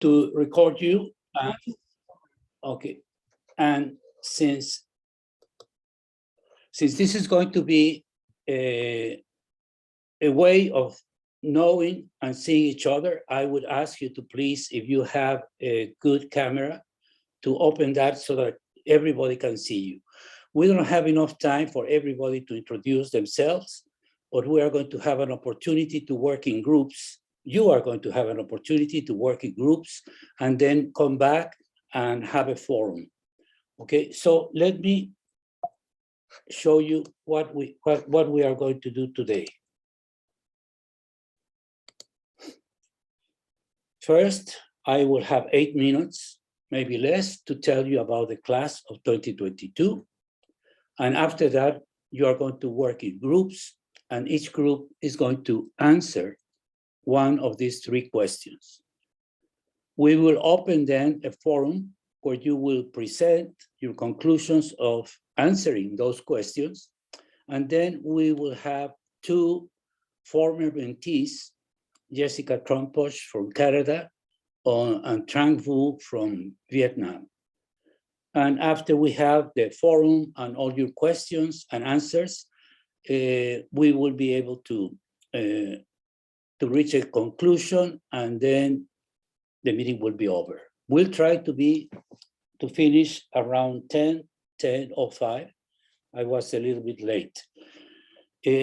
to record you. Okay, and since this is going to be a way of knowing and seeing each other, I would ask you to please, if you have a good camera, to open that so that everybody can see you. We don't have enough time for everybody to introduce themselves, but we are going to have an opportunity to work in groups. You are going to have an opportunity to work in groups and then come back and have a forum. Okay, so let me show you what we are going to do today. First, I will have 8 minutes, maybe less, to tell you about the class of 2022. And after that, you are going to work in groups, and each group is going to answer one of these 3 questions. We will open then a forum where you will present your conclusions of answering those questions. And then we will have 2 former mentees, Jessica Tromposh from Canada and Trang Vu from Vietnam. And after we have the forum and all your questions and answers, we will be able to reach a conclusion, and then the meeting will be over. We'll try to finish around 10:05. I was a little bit late.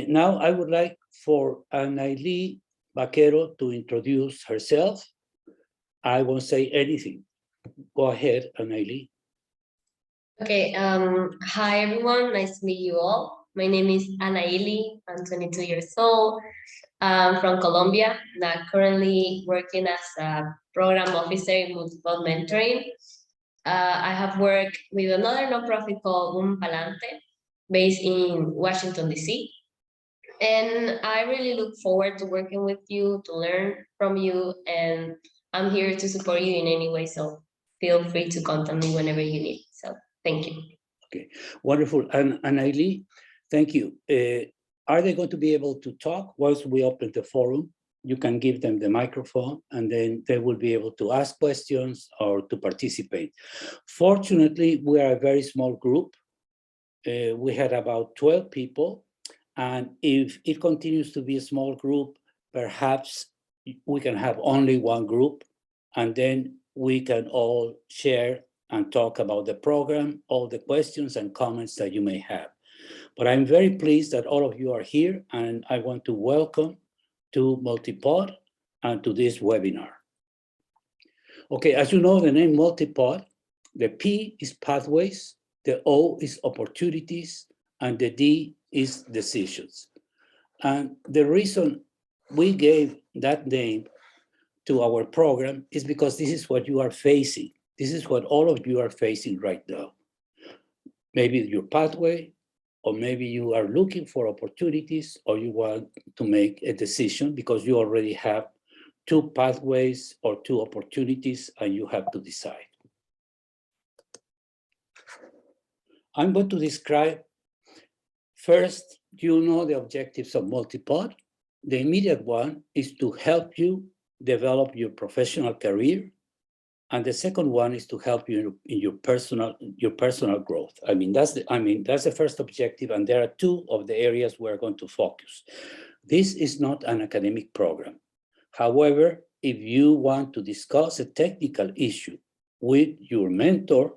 Now I would like for Anaili Vaquero to introduce herself. I won't say anything. Go ahead, Anaili. Okay, hi everyone, nice to meet you all. My name is Anaili, I'm 22 years old. I'm from Colombia, now currently working as a program officer in MultiPOD mentoring. I have worked with another nonprofit called Un Palante, based in Washington, D.C. And I really look forward to working with you, to learn from you, and I'm here to support you in any way, so feel free to contact me whenever you need. So thank you. Okay, wonderful. And Anaili, thank you. Are they going to be able to talk once we open the forum? You can give them the microphone, and then they will be able to ask questions or to participate. Fortunately, we are a very small group. We had about 12 people. And if it continues to be a small group, perhaps we can have only one group, and then we can all share and talk about the program, all the questions and comments that you may have. But I'm very pleased that all of you are here, and I want to welcome to MultiPOD and to this webinar. Okay, as you know, the name MultiPOD, the P is pathways, the O is opportunities, and the D is decisions. And the reason we gave that name to our program is because this is what you are facing. This is what all of you are facing right now. Maybe your pathway, or maybe you are looking for opportunities, or you want to make a decision because you already have 2 pathways or 2 opportunities and you have to decide. I'm going to describe first, you know the objectives of MultiPOD. The immediate one is to help you develop your professional career. And the second one is to help you in your personal growth. That's the first objective, and there are 2 of the areas we're going to focus. This is not an academic program. However, if you want to discuss a technical issue with your mentor,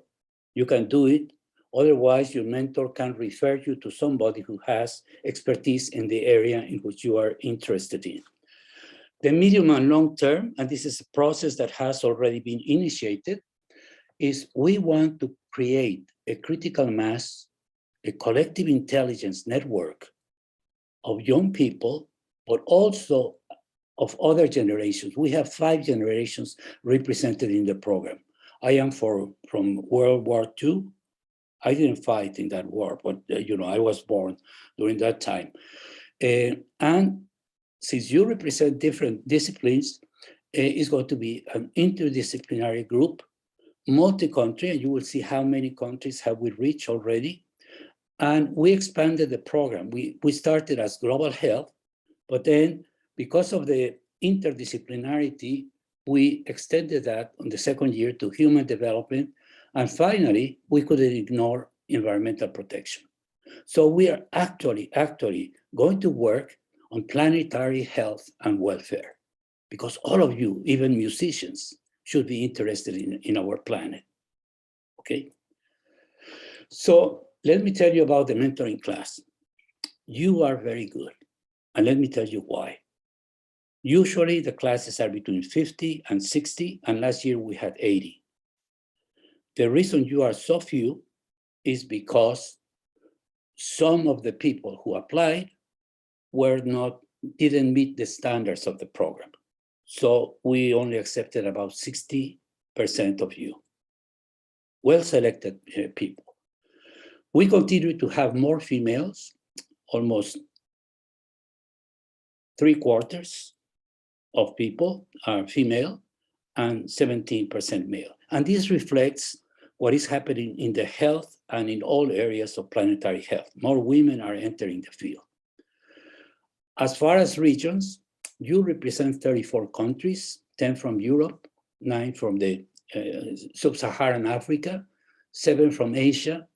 you can do it. Otherwise, your mentor can refer you to somebody who has expertise in the area in which you are interested in. The medium and long term, and this is a process that has already been initiated, is we want to create a critical mass, a collective intelligence network of young people, but also of other generations. We have 5 generations represented in the program. I am from World War II. I didn't fight in that war, but I was born during that time. And since you represent different disciplines, it's going to be an interdisciplinary group, multi-country, and you will see how many countries have we reached already. And we expanded the program. We started as global health, but then because of the interdisciplinarity, we extended that on the second year to human development. And finally, we couldn't ignore environmental protection. So we are actually going to work on planetary health and welfare, because all of you, even musicians, should be interested in our planet, okay? So let me tell you about the mentoring class. You are very good, and let me tell you why. Usually the classes are between 50 and 60, and last year we had 80. The reason you are so few is because some of the people who applied didn't meet the standards of the program. So we only accepted about 60% of you. Well-selected people. We continue to have more females, almost 3/4 of people are female and 17% male. And this reflects what is happening in the health and in all areas of planetary health. More women are entering the field. As far as regions, you represent 34 countries, 10 from Europe, 9 from the sub-Saharan Africa, 7 from Asia,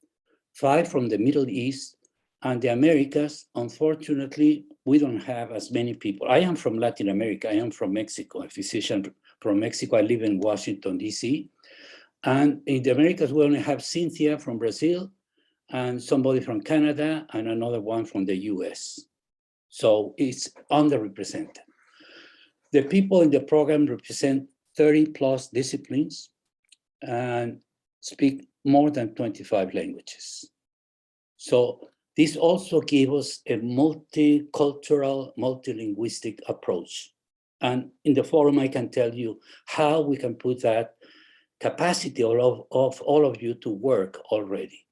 5 from the Middle East, and the Americas. Unfortunately, we don't have as many people. I am from Latin America. I am from Mexico, a physician from Mexico. I live in Washington, D.C. And in the Americas, we only have Cynthia from Brazil, and somebody from Canada, and another one from the US. So it's underrepresented. The people in the program represent 30+ disciplines and speak more than 25 languages. So this also gives us a multicultural, multilinguistic approach. And in the forum, I can tell you how we can put that capacity of all of you to work already.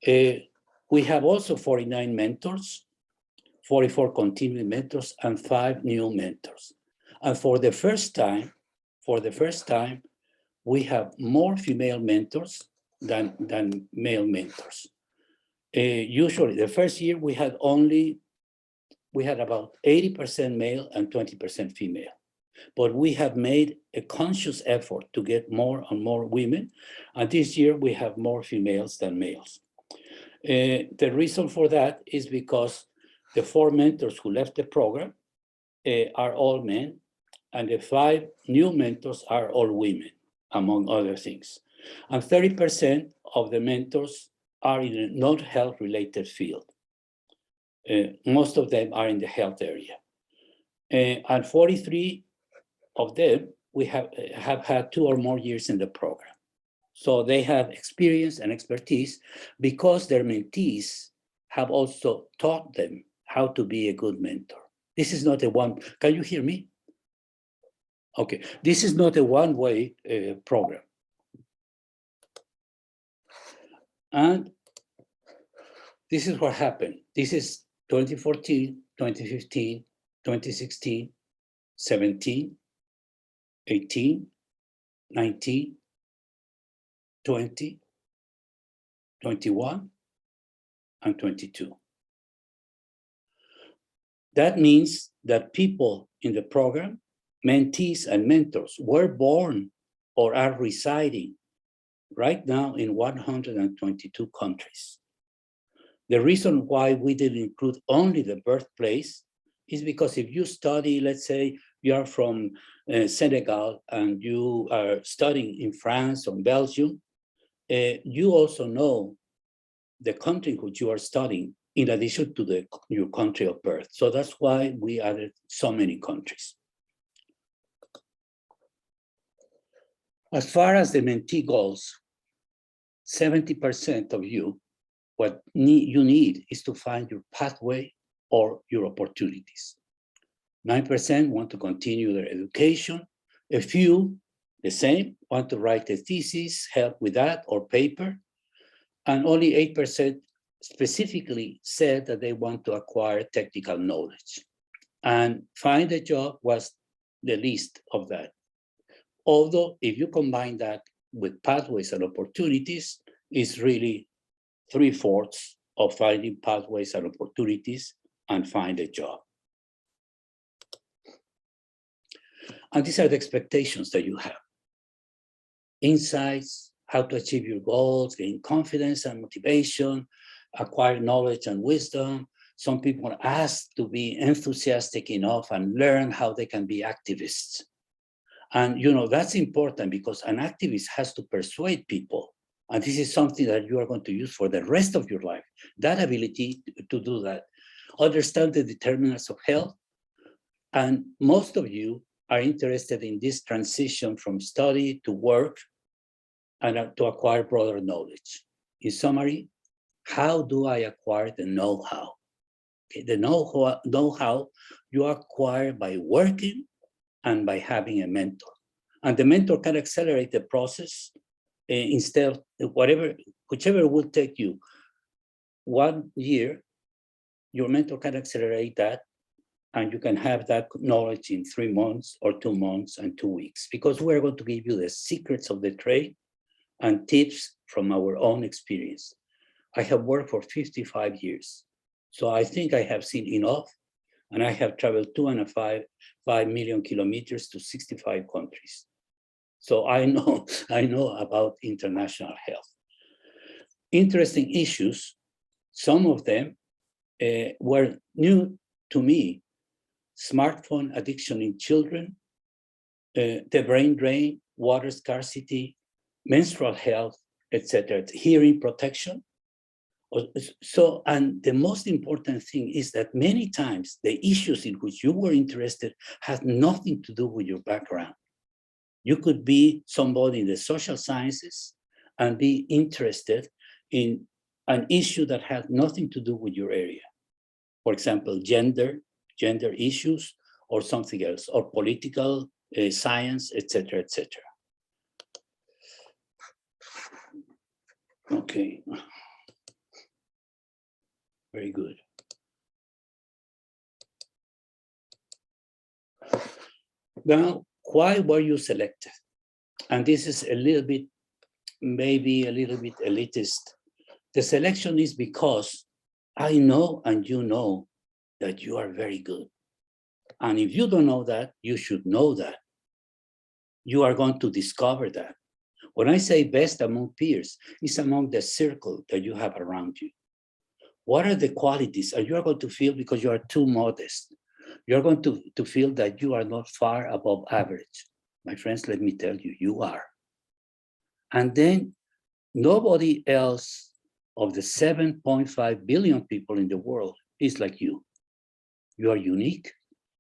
We have also 49 mentors, 44 continuing mentors, and 5 new mentors. And for the first time, we have more female mentors than male mentors. Usually, the first year we had about 80% male and 20% female. But we have made a conscious effort to get more and more women. And this year we have more females than males. The reason for that is because the 4 mentors who left the program are all men, and the 5 new mentors are all women, among other things. And 30% of the mentors are in a non-health related field. Most of them are in the health area. And 43 of them, we have had 2 or more years in the program. So they have experience and expertise because their mentees have also taught them how to be a good mentor. This is not a one, can you hear me? Okay, this is not a one-way program. And this is what happened. This is 2014, 2015, 2016, 17, 18, 19, 20, 21, and 22. That means that people in the program, mentees and mentors, were born or are residing right now in 122 countries. The reason why we didn't include only the birthplace is because if you study, let's say you are from Senegal and you are studying in France or Belgium, you also know the country in which you are studying in addition to your country of birth. So that's why we added so many countries. As far as the mentee goals, 70% of you, what you need is to find your pathway or your opportunities. 9% want to continue their education. A few, the same, want to write a thesis, help with that, or paper. And only 8% specifically said that they want to acquire technical knowledge. And find a job was the least of that. Although if you combine that with pathways and opportunities, it's really 3/4 of finding pathways and opportunities and find a job. And these are the expectations that you have. Insights, how to achieve your goals, gain confidence and motivation, acquire knowledge and wisdom. Some people are asked to be enthusiastic enough and learn how they can be activists. And that's important because an activist has to persuade people. And this is something that you are going to use for the rest of your life. That ability to do that. Understand the determinants of health. And most of you are interested in this transition from study to work and to acquire broader knowledge. In summary, how do I acquire the know-how? Okay, the know-how you acquire by working and by having a mentor. And the mentor can accelerate the process instead of whichever will take you 1 year, your mentor can accelerate that and you can have that knowledge in 3 months or 2 months and 2 weeks, because we're going to give you the secrets of the trade and tips from our own experience. I have worked for 55 years. So I think I have seen enough, and I have traveled 2.5 million kilometers to 65 countries. So I know about international health. Interesting issues, some of them were new to me. Smartphone addiction in children, the brain drain, water scarcity, menstrual health, etc., hearing protection. So, and the most important thing is that many times the issues in which you were interested had nothing to do with your background. You could be somebody in the social sciences and be interested in an issue that had nothing to do with your area. For example, gender issues, or something else, or political science, etc., etc. Okay. Very good. Now, why were you selected? And this is a little bit, maybe a little bit elitist. The selection is because I know and you know that you are very good. And if you don't know that, you should know that. You are going to discover that. When I say best among peers, it's among the circle that you have around you. What are the qualities? And you are going to feel, because you are too modest, you're going to feel that you are not far above average. My friends, let me tell you, you are. And then nobody else of the 7.5 billion people in the world is like you. You are unique,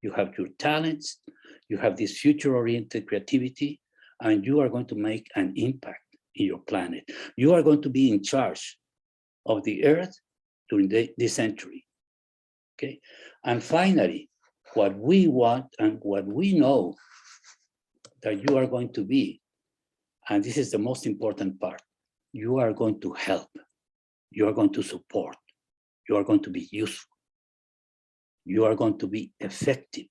you have your talents, you have this future-oriented creativity, and you are going to make an impact in your planet. You are going to be in charge of the earth during this century, okay? And finally, what we want and what we know that you are going to be, and this is the most important part, you are going to help, you are going to support, you are going to be useful, you are going to be effective,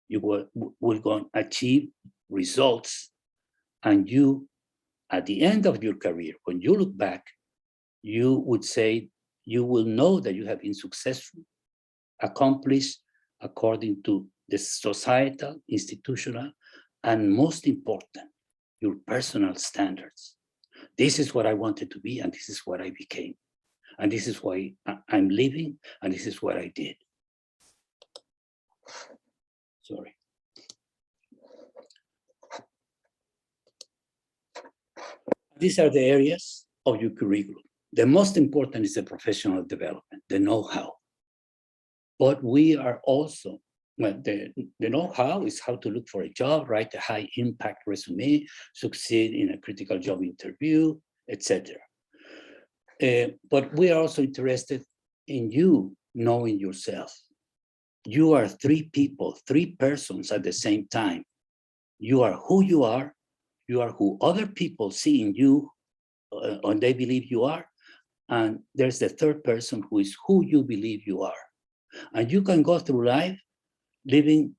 you will going to achieve results, and you, at the end of your career, when you look back, you would say, you will know that you have been successful, accomplished according to the societal, institutional, and most important, your personal standards. This is what I wanted to be, and this is what I became. And this is why I'm living, and this is what I did. Sorry. These are the areas of your curriculum. The most important is the professional development, the know-how. But we are also, well, the know-how is how to look for a job, write a high-impact resume, succeed in a critical job interview, etc. But we are also interested in you knowing yourself. You are 3 people, 3 persons at the same time. You are who you are who other people see in you, and they believe you are, and there's the 3rd person who is who you believe you are. And you can go through life living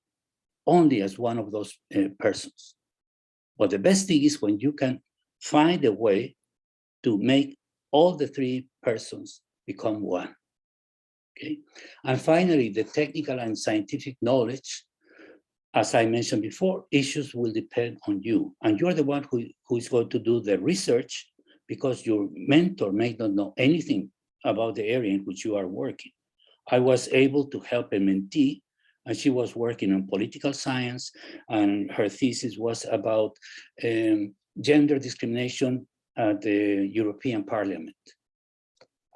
only as one of those persons. But the best thing is when you can find a way to make all the 3 persons become one. Okay. And finally, the technical and scientific knowledge as I mentioned before, issues will depend on you. And you're the one who is going to do the research, because your mentor may not know anything about the area in which you are working. I was able to help a mentee, and she was working on political science, and her thesis was about gender discrimination at the European Parliament.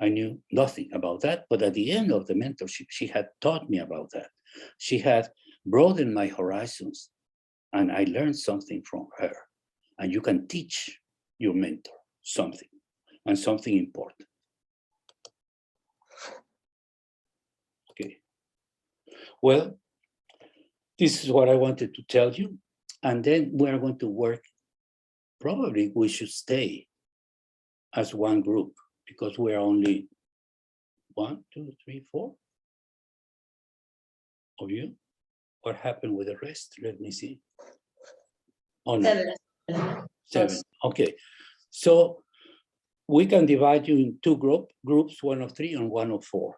I knew nothing about that, but at the end of the mentorship, she had taught me about that. She had broadened my horizons, and I learned something from her. And you can teach your mentor something, and something important. Okay. Well, this is what I wanted to tell you. And then we're going to work. Probably we should stay as one group, because we're only 1, 2, 3, 4 of you. What happened with the rest? Let me see. Oh, no. 7. Okay. So we can divide you in 2 groups, 1 of 3 and 1 of 4.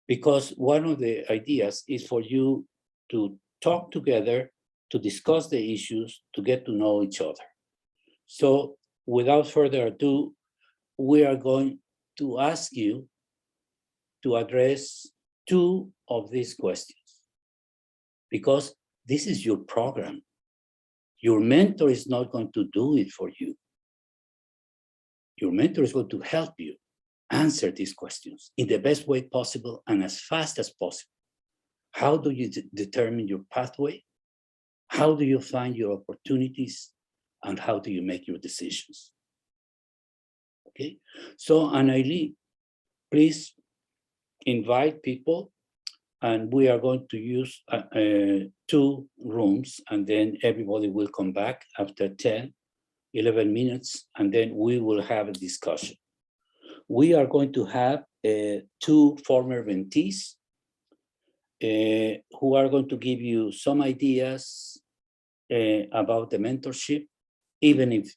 Because one of the ideas is for you to talk together, to discuss the issues, to get to know each other. So without further ado, we are going to ask you to address 2 of these questions, because this is your program. Your mentor is not going to do it for you. Your mentor is going to help you answer these questions in the best way possible and as fast as possible. How do you determine your pathway? How do you find your opportunities? And how do you make your decisions? Okay, so Anaili, please invite people, and we are going to use 2 rooms, and then everybody will come back after 10, 11 minutes, and then we will have a discussion. We are going to have 2 former mentees who are going to give you some ideas about the mentorship, even if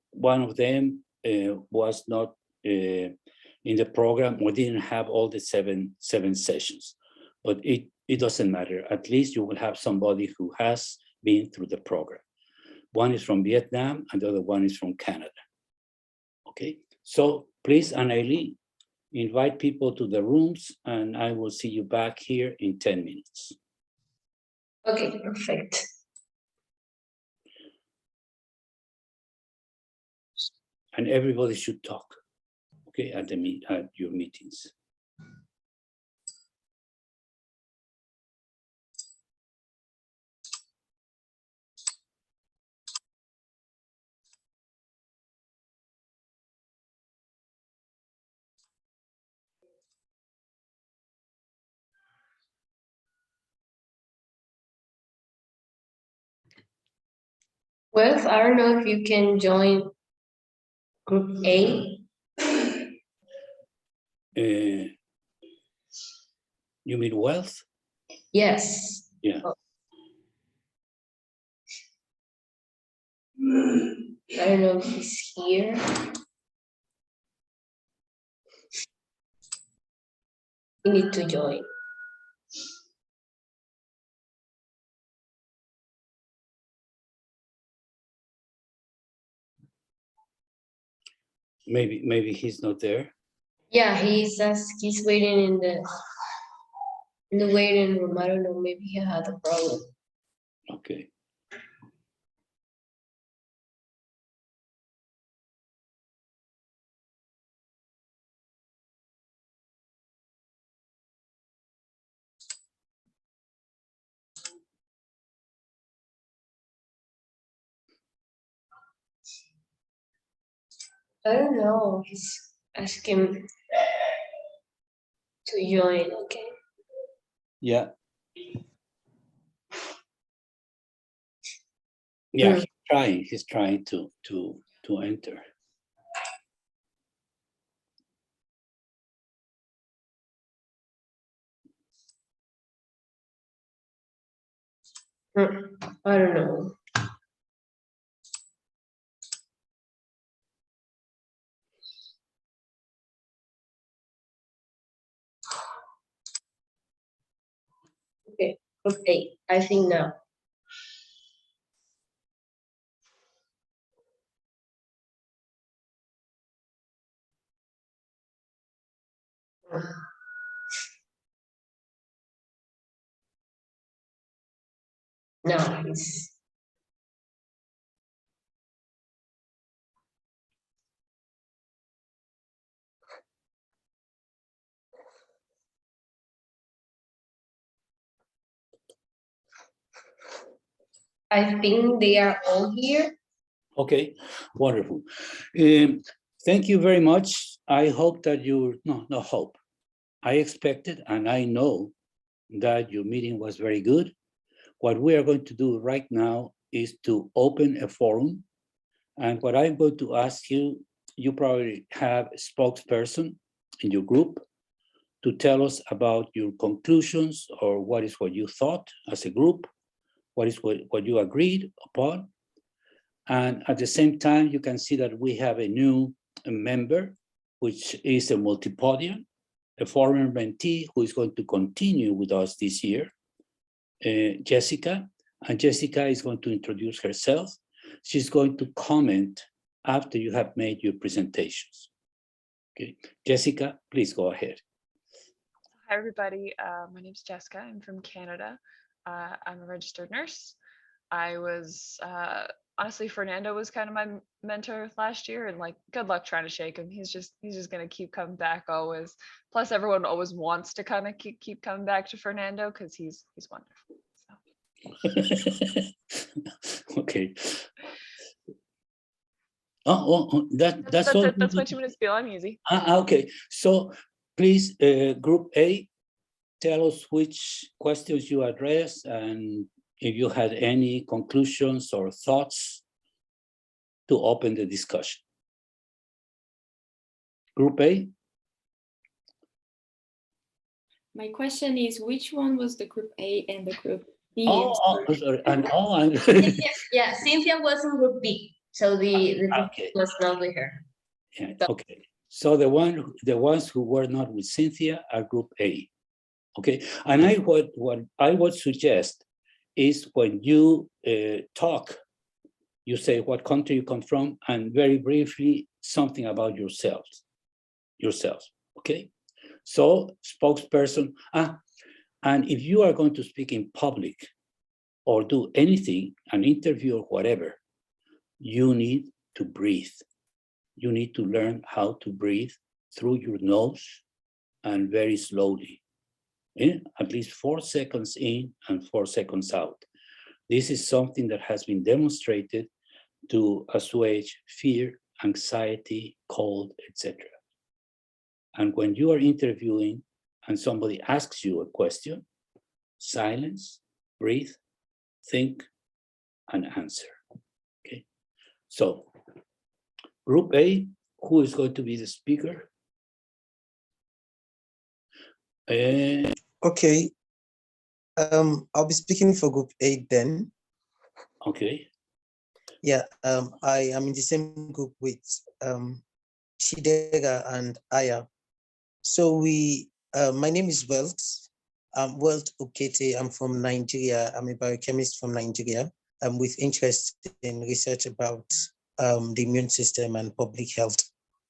one of them was not in the program or didn't have all the seven sessions. But it doesn't matter. At least you will have somebody who has been through the program. One is from Vietnam and the other one is from Canada. Okay, so please, Anaili, invite people to the rooms, and I will see you back here in 10 minutes. Okay, perfect. And everybody should talk, okay, at your meetings. Well, I don't know if you can join group A. You mean wealth? Yes. Yeah. Oh. I don't know if he's here. You need to join. Maybe he's not there. Yeah, he's waiting in the waiting room. I don't know, maybe he had a problem. Okay. I don't know. He's asking to join. Okay. Yeah. Yeah, he's trying to enter. I don't know. Okay, I think now. No, it's I think they are all here. Okay, wonderful. Thank you very much. I hope that no hope. I expected and I know that your meeting was very good. What we are going to do right now is to open a forum. And what I'm going to ask you, you probably have a spokesperson in your group to tell us about your conclusions or what you thought as a group, what you agreed upon. And at the same time, you can see that we have a new member, which is a MultiPODian, a former mentee who is going to continue with us this year, Jessica. And Jessica is going to introduce herself. She's going to comment after you have made your presentations. Okay, Jessica, please go ahead. Hi, everybody. My name is Jessica. I'm from Canada. I'm a registered nurse. I was, honestly, Fernando was kind of my mentor last year, and like, good luck trying to shake him. He's just gonna keep coming back always. Plus, everyone always wants to kind of keep coming back to Fernando because he's wonderful. So. Okay. That's all. It. That's my 2 minutes spiel. I'm easy. Okay. So please, Group A, tell us which questions you addressed and if you had any conclusions or thoughts to open the discussion. Group A. My question is, which one was the Group A and the Group B? Sorry. And Yeah, Cynthia was in Group B, so the okay. was not with her. Yeah, okay. So the ones who were not with Cynthia are Group A. Okay. And what I would suggest is when you talk, you say what country you come from and very briefly something about yourselves. Okay. So spokesperson, and if you are going to speak in public or do anything, an interview or whatever, you need to breathe. You need to learn how to breathe through your nose and very slowly. At least 4 seconds in and 4 seconds out. This is something that has been demonstrated to assuage fear, anxiety, cold, etc. And when you are interviewing and somebody asks you a question, silence, breathe, think, and answer. Okay. So, Group A, who is going to be the speaker? Okay. I'll be speaking for Group A then. Okay. Yeah, I am in the same group with Shidega and Aya. So my name is Welt. I'm Welt Okete. I'm from Nigeria. I'm a biochemist from Nigeria. I'm with interest in research about the immune system and public health.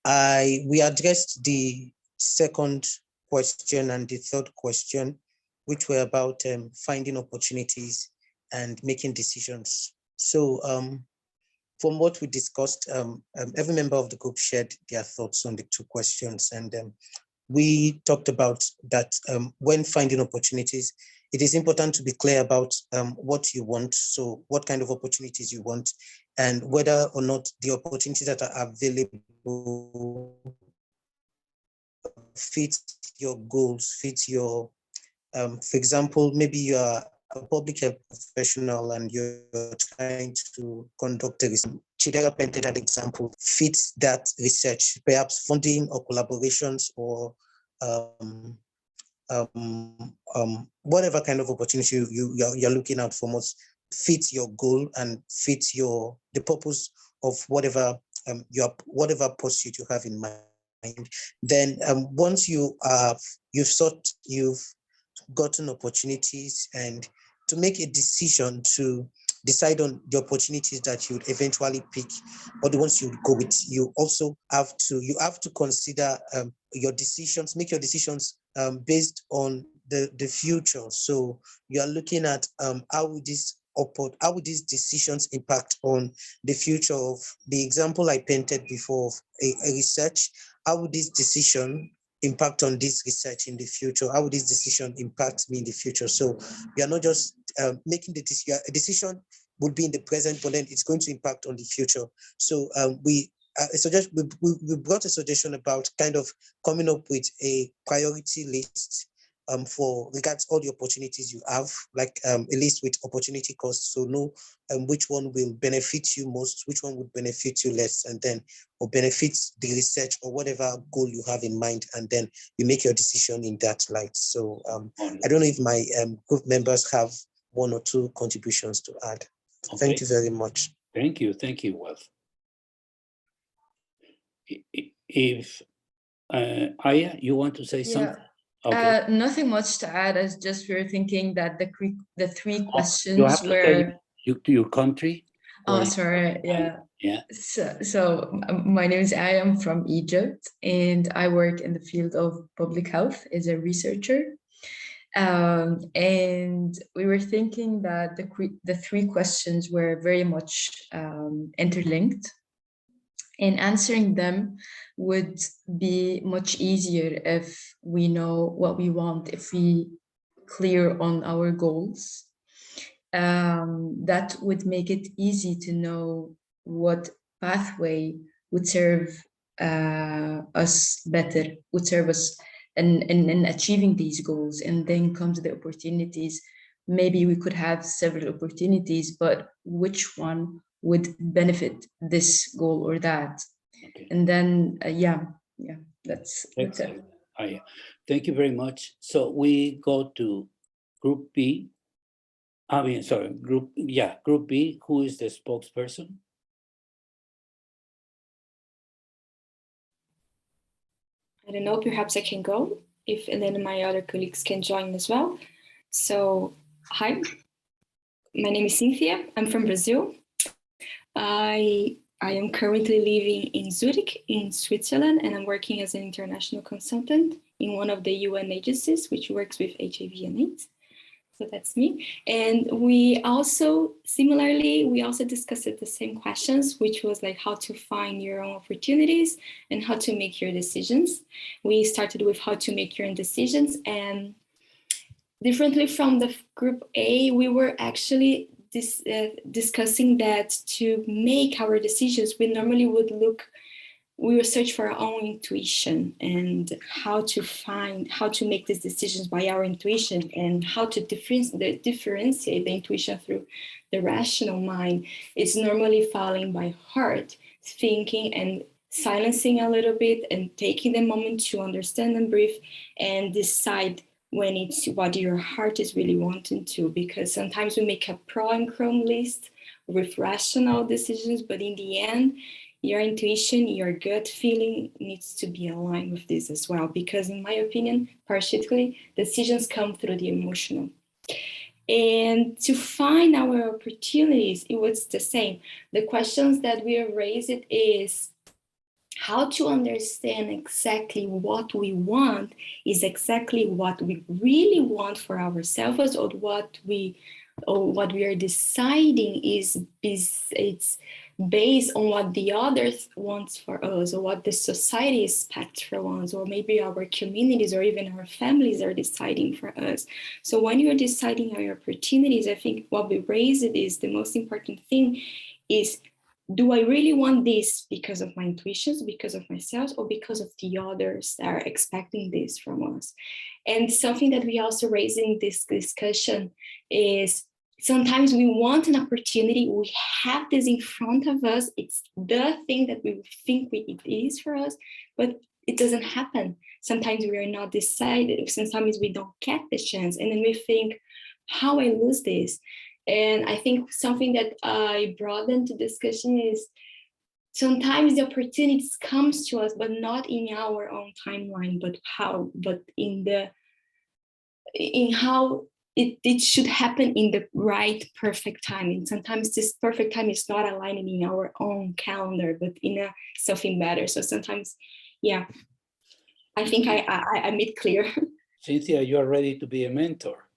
We addressed the second question and the third question, which were about finding opportunities and making decisions. So from what we discussed, every member of the group shared their thoughts on the 2 questions. And we talked about that when finding opportunities, it is important to be clear about what you want. So what kind of opportunities you want and whether or not the opportunities that are available fit your goals, fit your, for example, maybe you are a public health professional and you're trying to conduct a research. Chidera painted an example, fits that research, perhaps funding or collaborations or whatever kind of opportunity you're looking out for must fit your goal and fit the purpose of whatever whatever pursuit you have in mind. Then once you've gotten opportunities and to make a decision to decide on the opportunities that you would eventually pick or the ones you would go with. You also have to consider your decisions, make your decisions based on the future. So you are looking at how would these decisions impact on the future of the example I painted before of a research. How would this decision impact on this research in the future? How would this decision impact me in the future? So we are not just making the decision. A decision would be in the present, but then it's going to impact on the future. So we brought a suggestion about kind of coming up with a priority list for regards all the opportunities you have, like a list with opportunity costs. So know which one will benefit you most, which one would benefit you less, and then or benefits the research or whatever goal you have in mind, and then you make your decision in that light. So I don't know if my group members have one or two contributions to add. Okay. Thank you very much. Thank you, Wealth. If Aya, you want to say something? Okay. Nothing much to add. As just we were thinking that the three You questions have to were. tell your country. Oh, sorry. Yeah. Yeah. So my name is I am from Egypt, and I work in the field of public health as a researcher. And we were thinking that the three questions were very much interlinked, and answering them would be much easier if we know what we want, if we clear on our goals. That would make it easy to know what pathway would serve us better, would serve us in achieving these goals. And then comes the opportunities. Maybe we could have several opportunities, but which one would benefit this goal or that? Okay. And then, that's it. Thank you very much. So we go to Group B. Group B. Who is the spokesperson? I don't know, perhaps I can go, and then my other colleagues can join as well. So, hi, my name is Cynthia. I'm from Brazil. I am currently living in Zurich, in Switzerland, and I'm working as an international consultant in one of the UN agencies, which works with HIV and AIDS. So that's me. And we also discussed the same questions, which was like how to find your own opportunities and how to make your decisions. We started with how to make your own decisions, and differently from the group A, we were actually discussing that to make our decisions, we normally we will search for our own intuition and how to make these decisions by our intuition, and how to differentiate the intuition through the rational mind. It's normally following by heart, thinking and silencing a little bit and taking the moment to understand and breathe and decide when it's what your heart is really wanting to, because sometimes we make a pro and con list with rational decisions, but in the end, your intuition, your gut feeling needs to be aligned with this as well, because in my opinion, partially, decisions come through the emotional. And to find our opportunities, it was the same. The questions that we have raised is how to understand exactly what we want is exactly what we really want for ourselves, or what we are deciding is it's based on what the others wants for us, or what the society expects from us, or maybe our communities or even our families are deciding for us. So when you're deciding on your opportunities, I think what we raised is the most important thing is, do I really want this because of my intuitions, because of myself, or because of the others that are expecting this from us? And something that we also raised in this discussion is sometimes we want an opportunity, we have this in front of us, it's the thing that we think it is for us, but it doesn't happen. Sometimes we are not decided, sometimes we don't get the chance, and then we think, how I lose this? And I think something that I brought into discussion is sometimes the opportunities comes to us, but not in our own timeline, but in how it should happen in the right perfect time. And sometimes this perfect time is not aligning in our own calendar, but in something better. So sometimes, yeah, I think I made clear. Cynthia, you are ready to be a mentor.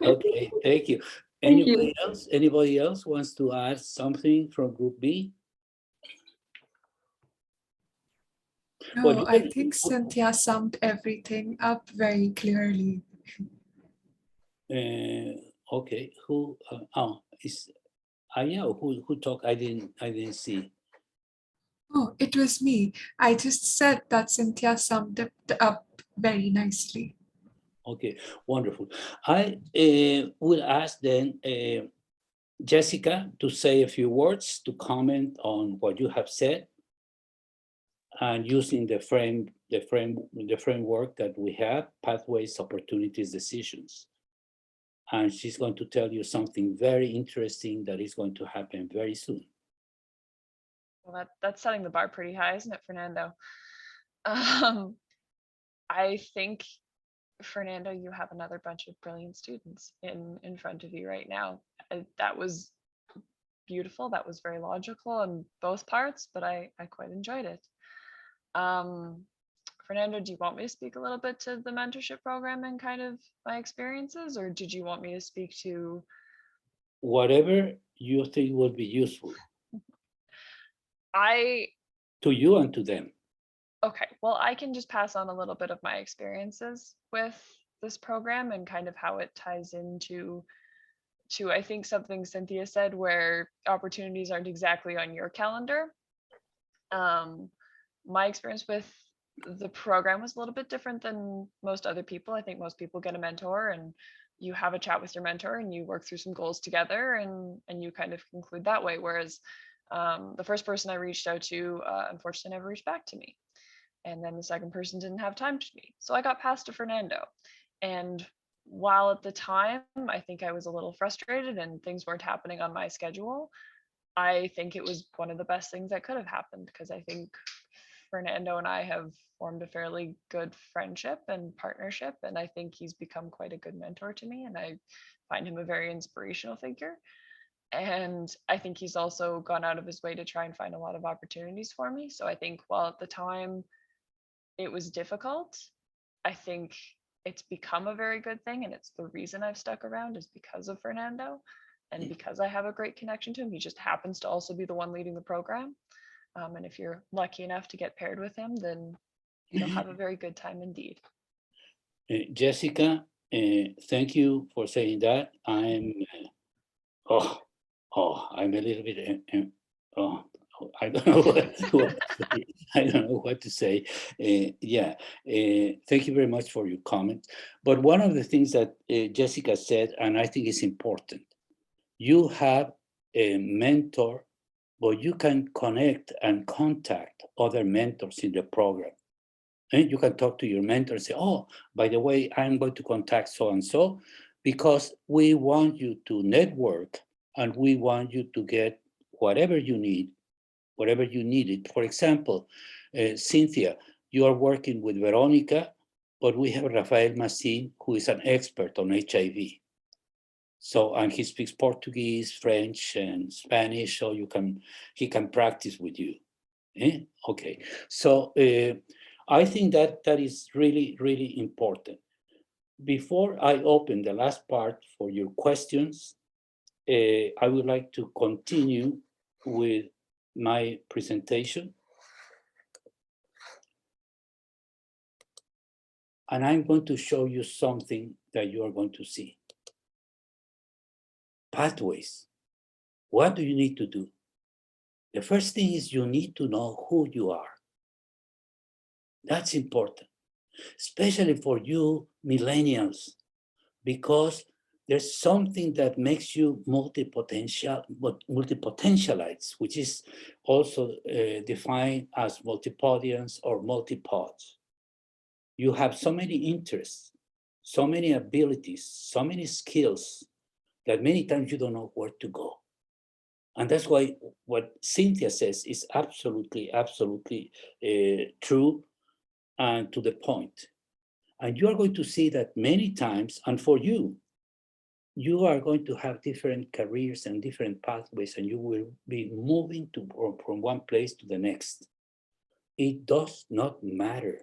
Okay, thank you. Thank you. Anybody else wants to add something from Group B? No, I think Cynthia summed everything up very clearly. Okay, who? Is Aya? Who talked? I didn't see. Oh, it was me. I just said that Cynthia summed it up very nicely. Okay, wonderful. I will ask then Jessica to say a few words to comment on what you have said, and using the framework that we have: pathways, opportunities, decisions. And she's going to tell you something very interesting that is going to happen very soon. Well, that's setting the bar pretty high, isn't it, Fernando? I think, Fernando, you have another bunch of brilliant students in front of you right now. That was beautiful. That was very logical on both parts, but I quite enjoyed it. Fernando, do you want me to speak a little bit to the mentorship program and kind of my experiences, or did you want me to speak to? Whatever you think will be useful To you and to them. Okay, well, I can just pass on a little bit of my experiences with this program and kind of how it ties into I think something Cynthia said, where opportunities aren't exactly on your calendar. My experience with the program was a little bit different than most other people. I think most people get a mentor and you have a chat with your mentor and you work through some goals together and you kind of conclude that way. Whereas the first person I reached out to, unfortunately, never reached back to me. And then the second person didn't have time to meet. So I got passed to Fernando. And while at the time, I think I was a little frustrated and things weren't happening on my schedule, I think it was one of the best things that could have happened, because I think Fernando and I have formed a fairly good friendship and partnership. And I think he's become quite a good mentor to me. And I find him a very inspirational figure. And I think he's also gone out of his way to try and find a lot of opportunities for me. So I think while at the time it was difficult, I think it's become a very good thing. And it's the reason I've stuck around is because of Fernando and because I have a great connection to him. He just happens to also be the one leading the program. And if you're lucky enough to get paired with him, then you'll have a very good time indeed. Jessica, thank you for saying that. I'm I'm a little bit I don't know I don't know what to say. Thank you very much for your comment. But one of the things that Jessica said, and I think is important, you have a mentor, but you can connect and contact other mentors in the program. And you can talk to your mentor and say, oh, by the way, I'm going to contact so-and-so because we want you to network and we want you to get whatever you need, whatever you needed. For example, Cynthia, you are working with Veronica, but we have Rafael Massin, who is an expert on HIV. So, and he speaks Portuguese, French, and Spanish, so he can practice with you. Okay, so I think that is really, really important. Before I open the last part for your questions, I would like to continue with my presentation. And I'm going to show you something that you are going to see. Pathways. What do you need to do? The first thing is you need to know who you are. That's important, especially for you millennials, because there's something that makes you multipotentialites, which is also defined as multipodians or multipods. You have so many interests, so many abilities, so many skills that many times you don't know where to go. And that's why what Cynthia says is absolutely, absolutely true and to the point. And you are going to see that many times, and for you, you are going to have different careers and different pathways, and you will be moving from one place to the next. It does not matter,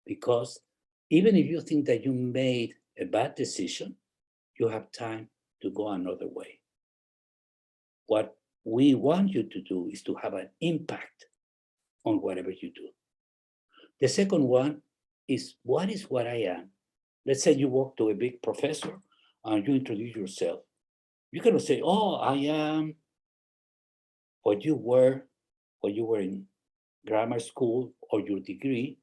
because even if you think that you made a bad decision, you have time to go another way. What we want you to do is to have an impact on whatever you do. The second one is what I am? Let's say you walk to a big professor and you introduce yourself. You cannot say, oh, I am what you were in grammar school or your degree.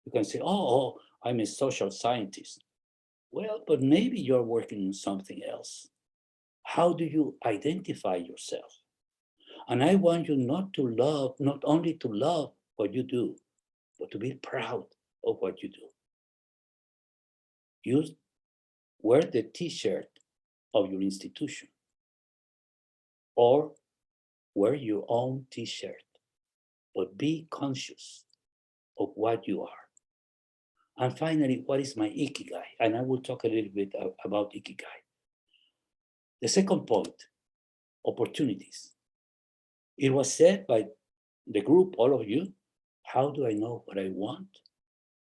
You can say, oh, I'm a social scientist. Well, but maybe you're working on something else. How do you identify yourself? And I want you not only to love what you do, but to be proud of what you do. You wear the t-shirt of your institution, or wear your own t-shirt, but be conscious of what you are. And finally, what is my ikigai? And I will talk a little bit about ikigai. The second point, opportunities. It was said by the group, all of you, how do I know what I want?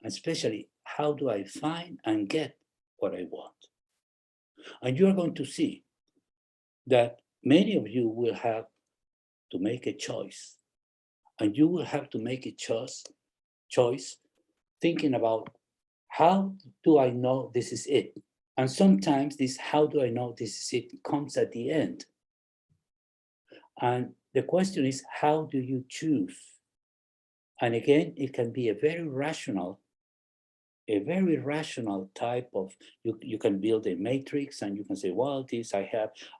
And especially, how do I find and get what I want? And you are going to see that many of you will have to make a choice. And you will have to make a choice thinking about, how do I know this is it? And sometimes this how do I know this is it comes at the end. And the question is, how do you choose? And again, it can be a very rational type of, you can build a matrix and you can say, well,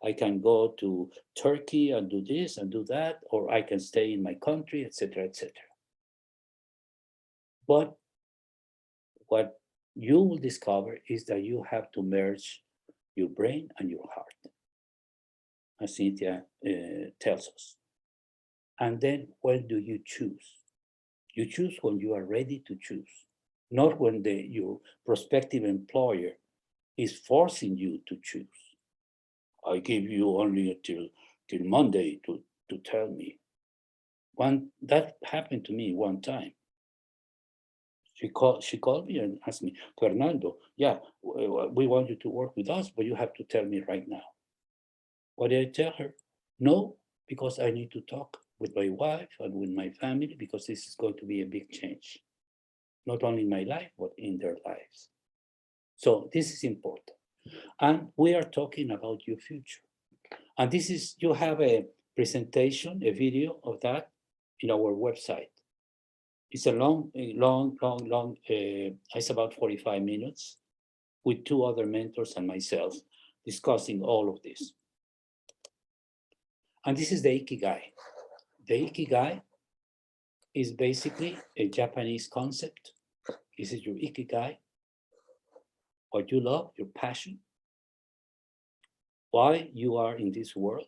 I can go to Turkey and do this and do that, or I can stay in my country, etc., etc. But what you will discover is that you have to merge your brain and your heart, as Cynthia tells us. And then when do you choose? You choose when you are ready to choose, not when your prospective employer is forcing you to choose. I give you only till Monday to tell me. That happened to me one time. She called me and asked me, Fernando, yeah, we want you to work with us, but you have to tell me right now. What did I tell her? No, because I need to talk with my wife and with my family, because this is going to be a big change, not only in my life, but in their lives. So this is important. And we are talking about your future. And you have a presentation, a video of that in our website. It's a long, it's about 45 minutes with two other mentors and myself discussing all of this. And this is the ikigai. The ikigai is basically a Japanese concept. This is your ikigai, what you love, your passion, why you are in this world,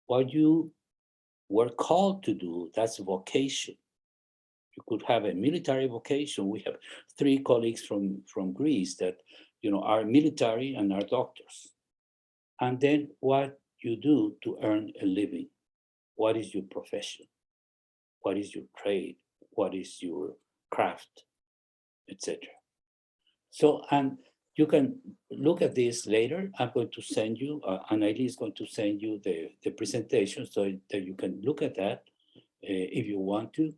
what you were called to do, that's vocation. You could have a military vocation. We have 3 colleagues from Greece that are military and are doctors. And then what you do to earn a living. What is your profession? What is your trade? What is your craft, etc. So, and you can look at this later. I'm going to send you, Anneli is going to send you the presentation so that you can look at that if you want to.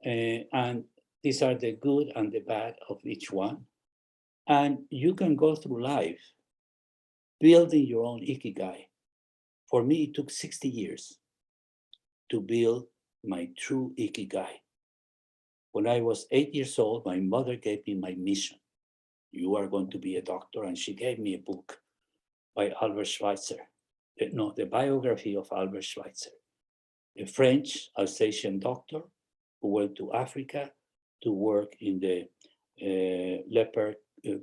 And these are the good and the bad of each one. And you can go through life building your own ikigai. For me, it took 60 years to build my true ikigai. When I was 8 years old, my mother gave me my mission. You are going to be a doctor. And she gave me a book by Albert Schweitzer. The biography of Albert Schweitzer, a French Alsatian doctor who went to Africa to work in the leper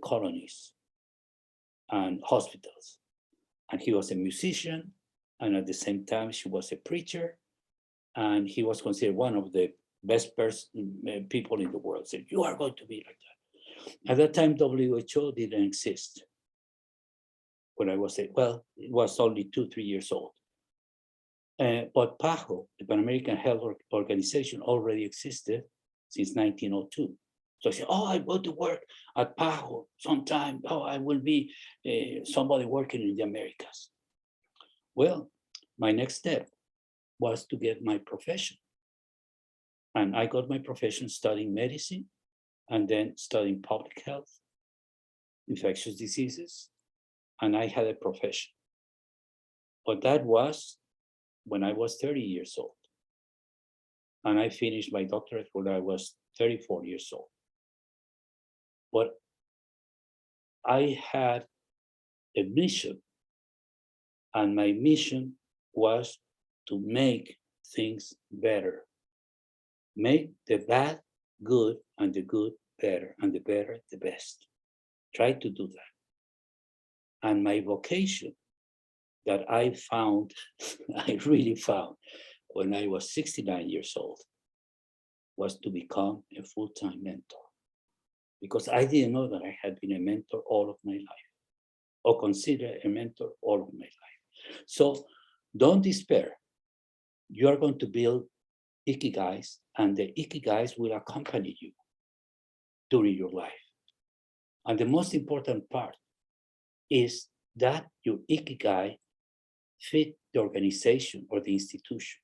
colonies and hospitals. And he was a musician, and at the same time, she was a preacher, and he was considered one of the best people in the world. Said, you are going to be like that. At that time, WHO didn't exist. When I was, well, it was only 2-3 years old. But PAHO, the Pan American Health Organization, already existed since 1902. So I said, oh, I go to work at PAHO sometime. Oh, I will be somebody working in the Americas. Well, my next step was to get my profession. And I got my profession studying medicine and then studying public health, infectious diseases, and I had a profession. But that was when I was 30 years old. And I finished my doctorate when I was 34 years old. But I had a mission, and my mission was to make things better. Make the bad good and the good better, and the better the best. Try to do that. And my vocation that I found, I really found when I was 69 years old, was to become a full-time mentor. Because I didn't know that I had been a mentor all of my life, or consider a mentor all of my life. So don't despair. You are going to build ikigais, and the ikigais will accompany you during your life. And the most important part is that your ikigai fit the organization or the institution,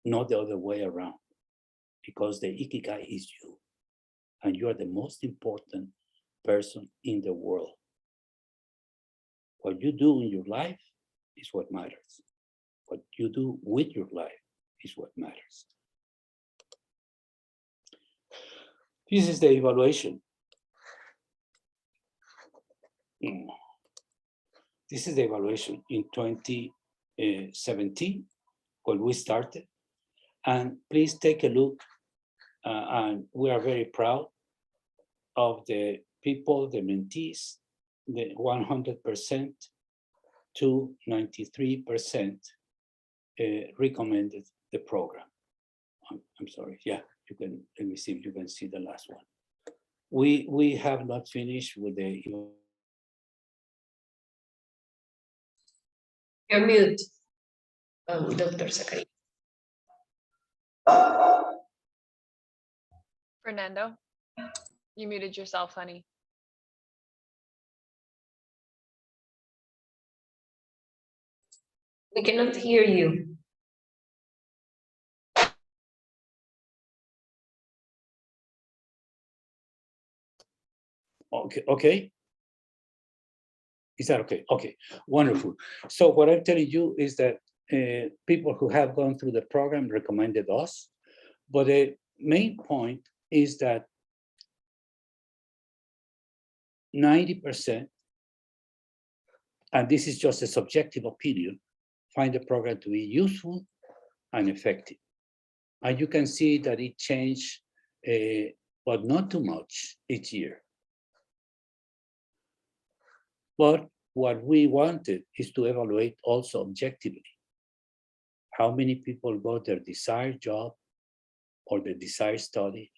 not the other way around, because the ikigai is you, and you are the most important person in the world. What you do in your life is what matters. What you do with your life is what matters. This is the evaluation. This is the evaluation in 2017 when we started. And please take a look. And we are very proud of the people, the mentees, the 100% to 93% recommended the program. I'm sorry, yeah, you can, let me see if you can see the last one. We have not finished with the. You're mute, Dr. Zachary. Fernando, you muted yourself, honey. We cannot hear you. Okay. Is that okay? Okay, wonderful. So what I'm telling you is that people who have gone through the program recommended us, but the main point is that 90%, and this is just a subjective opinion, find the program to be useful and effective. And you can see that it changed, but not too much each year. But what we wanted is to evaluate also objectively. How many people got their desired job or the desired studies?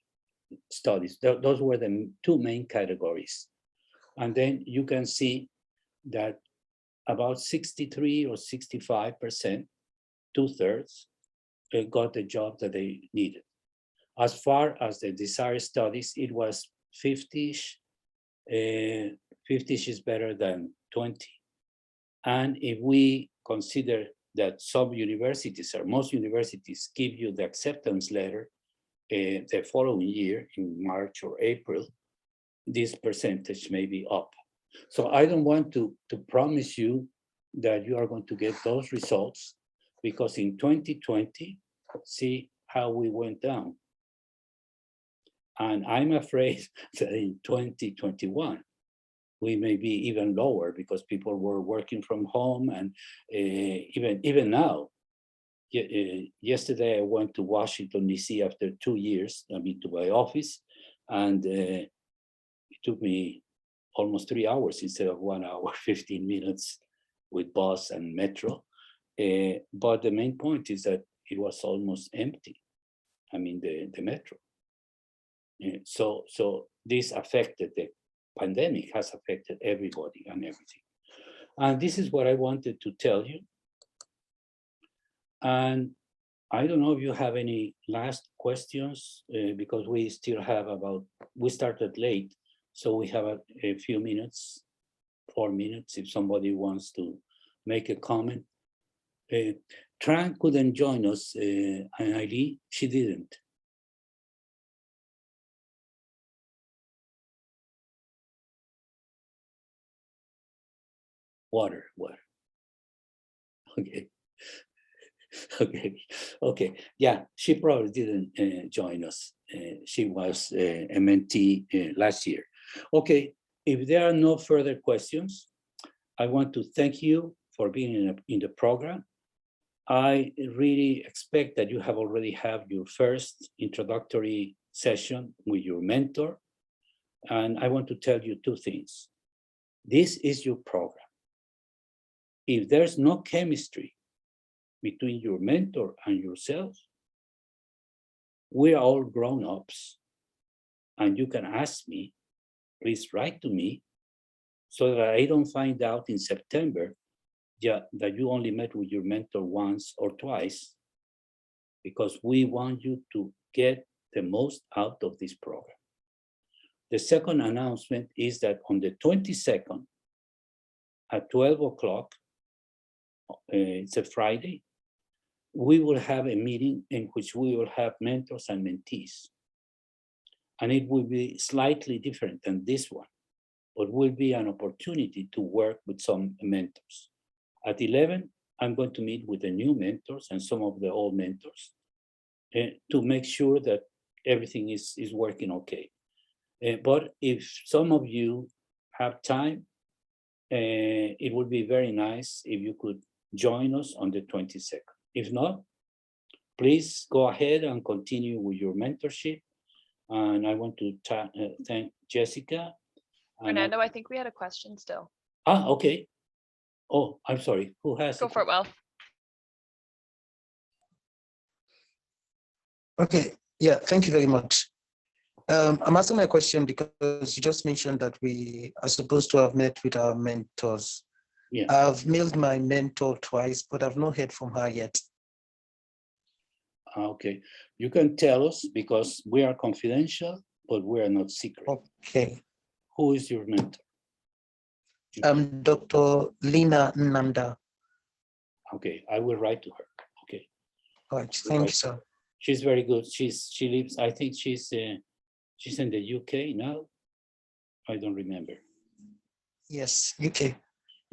Those were the two main categories. And then you can see that about 63 or 65%, 2/3, got the job that they needed. As far as the desired studies, it was 50-ish. 50-ish is better than 20. And if we consider that some universities, or most universities, give you the acceptance letter the following year in March or April, this percentage may be up. So I don't want to promise you that you are going to get those results, because in 2020, see how we went down. And I'm afraid that in 2021, we may be even lower because people were working from home. And even now, yesterday I went to Washington, DC after 2 years, to my office, and it took me almost 3 hours instead of 1 hour, 15 minutes with bus and metro. But the main point is that it was almost empty. I mean, the metro. So this affected pandemic has affected everybody and everything. And this is what I wanted to tell you. And I don't know if you have any last questions, because we still have we started late, so we have a few minutes, 4 minutes, if somebody wants to make a comment. Tran couldn't join us, and Aileen, she didn't. Water. Okay. Okay. Yeah, she probably didn't join us. She was a mentee last year. Okay, if there are no further questions, I want to thank you for being in the program. I really expect that you have already had your first introductory session with your mentor. And I want to tell you two things. This is your program. If there's no chemistry between your mentor and yourself, we are all grown-ups. And you can ask me, please write to me, so that I don't find out in September that you only met with your mentor once or twice, because we want you to get the most out of this program. The second announcement is that on the 22nd at 12 o'clock, it's a Friday, we will have a meeting in which we will have mentors and mentees. And it will be slightly different than this one, but will be an opportunity to work with some mentors. At 11, I'm going to meet with the new mentors and some of the old mentors to make sure that everything is working okay. But if some of you have time, it would be very nice if you could join us on the 22nd. If not, please go ahead and continue with your mentorship. And I want to thank Jessica. Fernando, I think we had a question still. Okay. Oh, I'm sorry. Who has Go for it, Will. Okay, yeah, thank you very much. I'm asking my question because you just mentioned that we are supposed to have met with our mentors. Yeah. I've mailed my mentor twice, but I've not heard from her yet. Okay, you can tell us because we are confidential, but we are not secret. Okay. Who is your mentor? Dr. Lina Nanda. Okay, I will write to her. Okay. All right, thank you, sir. She's very good. She lives, I think she's in the UK now. I don't remember. Yes, UK.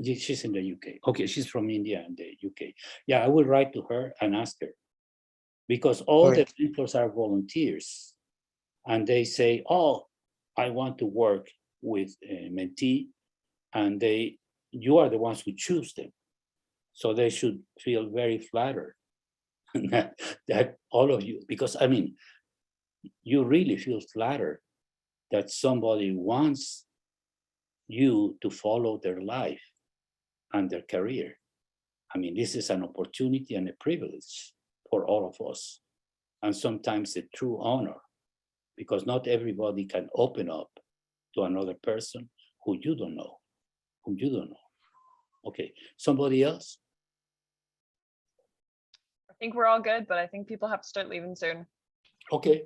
She's in the UK. Okay, she's from India and the UK. Yeah, I will write to her and ask her, because all the mentors are volunteers, and they say, "Oh, I want to work with a mentee," and you are the ones who choose them, so they should feel very flattered that all of you, because I mean, you really feel flattered that somebody wants you to follow their life and their career. I mean, this is an opportunity and a privilege for all of us, and sometimes a true honor, because not everybody can open up to another person who you don't know, Okay, somebody else? I think we're all good, but I think people have to start leaving soon. Okay,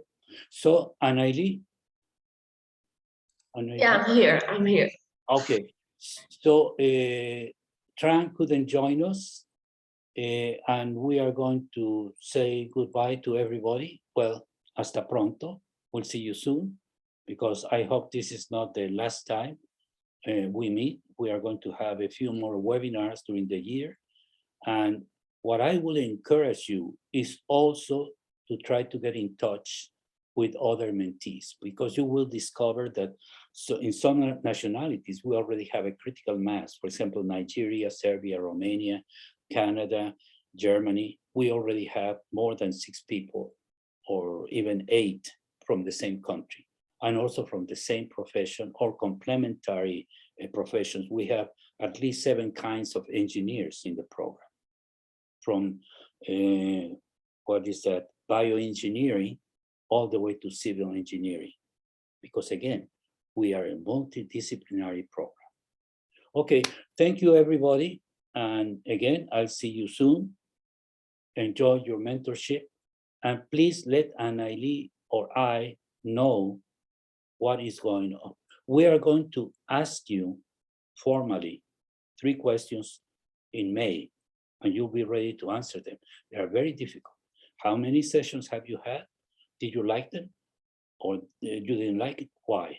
so Anaili? Yeah, I'm here. Okay, so Tran couldn't join us, and we are going to say goodbye to everybody. Well, hasta pronto. We'll see you soon, because I hope this is not the last time we meet. We are going to have a few more webinars during the year. And what I will encourage you is also to try to get in touch with other mentees, because you will discover that in some nationalities, we already have a critical mass. For example, Nigeria, Serbia, Romania, Canada, Germany, we already have more than 6 people, or even 8 from the same country, and also from the same profession or complementary professions. We have at least 7 kinds of engineers in the program, from bioengineering all the way to civil engineering. Because again, We are a multidisciplinary program. Okay, thank you, everybody. And again, I'll see you soon. Enjoy your mentorship. And please let Annaili or I know what is going on. We are going to ask you formally 3 questions in May, and you'll be ready to answer them. They are very difficult. How many sessions have you had? Did you like them? Or you didn't like it? Why?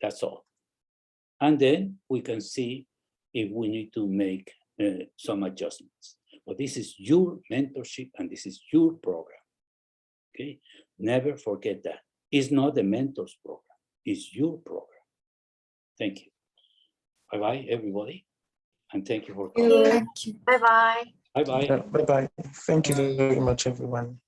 That's all. And then we can see if we need to make some adjustments. But this is your mentorship and this is your program. Okay? Never forget that. It's not the mentor's program. It's your program. Thank you. Bye-bye, everybody. And thank you for coming. Thank you. Bye-bye. Bye-bye. Bye-bye. Thank you very much, everyone.